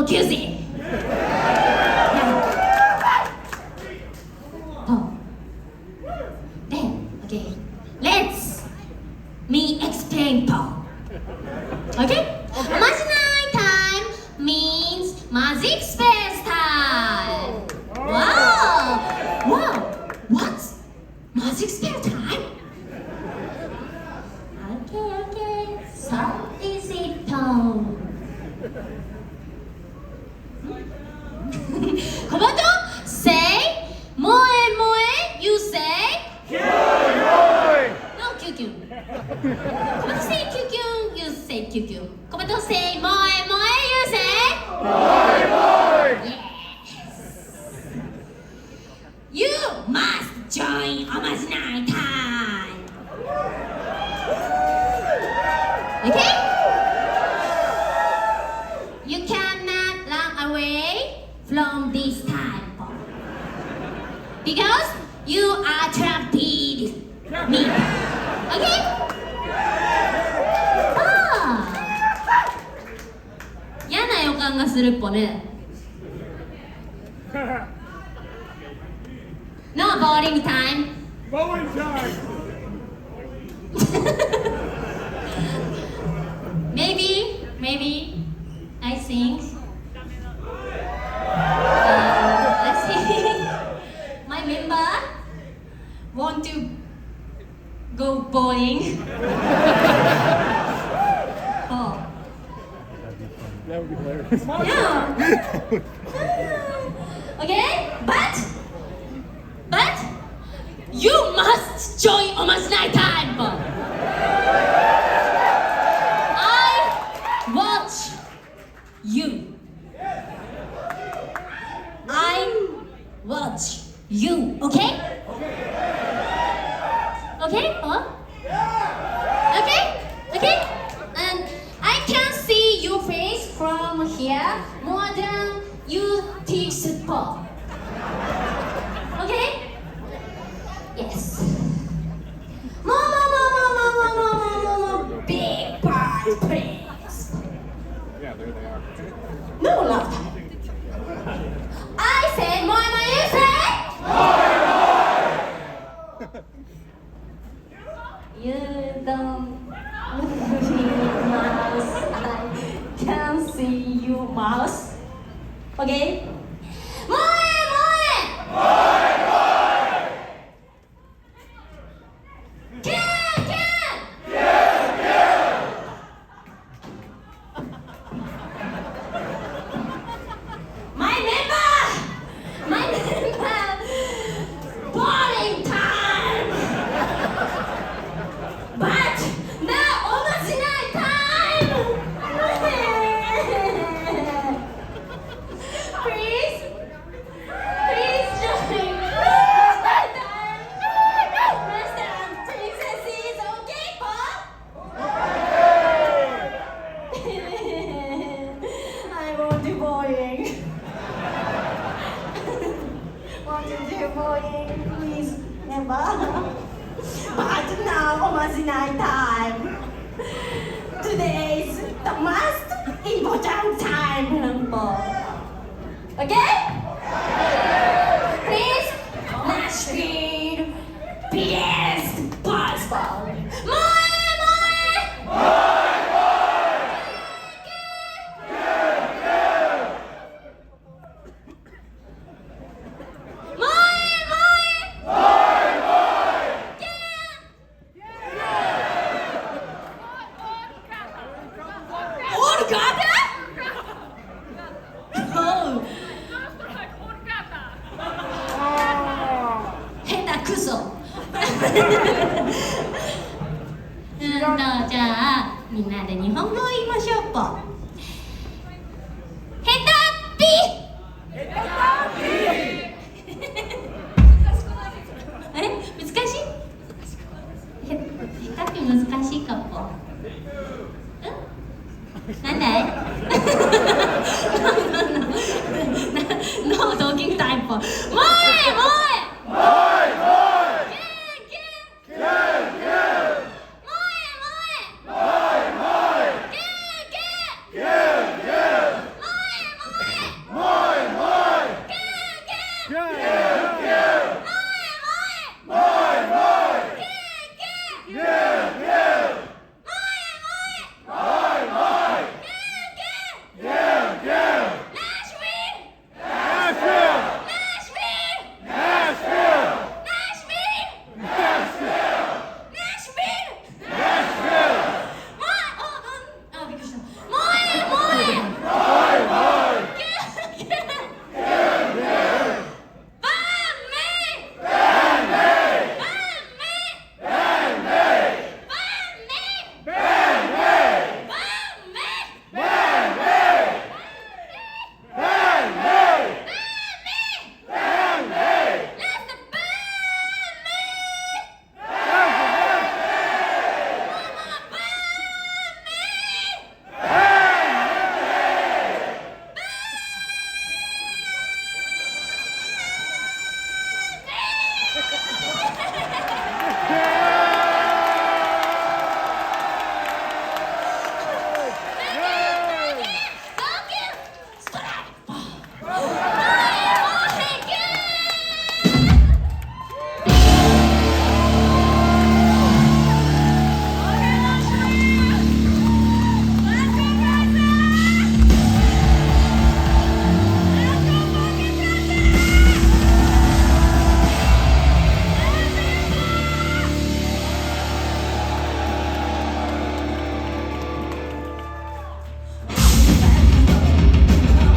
級生。Okay, let's me explain Paul. Okay? Omaginai time means magic space time. Wow! What's magic space time? Okay. So easy, Paul. Kobato, say moe. You say no, Q. Kobato say Q. You say Q. Kobato say moe. You say moe. Yes. You must join Omaginai time. Okay? You cannot run away from this time because you are trapped with me. Okay?嫌な予感がするっぽね。No bowling time. Bowling time. Maybe. I think. My member want to go bowling. Oh. That would be hilarious. Yeah. Okay, but you must join Omaginai time. I watch you. I watch you. Okay? Okay? Huh? Okay? And I can see your face from here more than you teach football. Okay? Yes. More. Big part, please. Yeah, there they are. No laughter. I said more, you say? You don't see mouse. I can see you mouse. Okay? More. My member, bowling time. But now Omaginai time. Please join. Omaginai time. Master and princesses, okay, Paul? I want to bowling. Want to do bowling, please, member. But now Omaginai time. Today is the most important time, number. Okay? Please, Nashville, best baseball.じゃあみんなで日本語を言いましょうぽ。ヘタピあれ難しい？ヘタピ難しいかぽ。なんだい？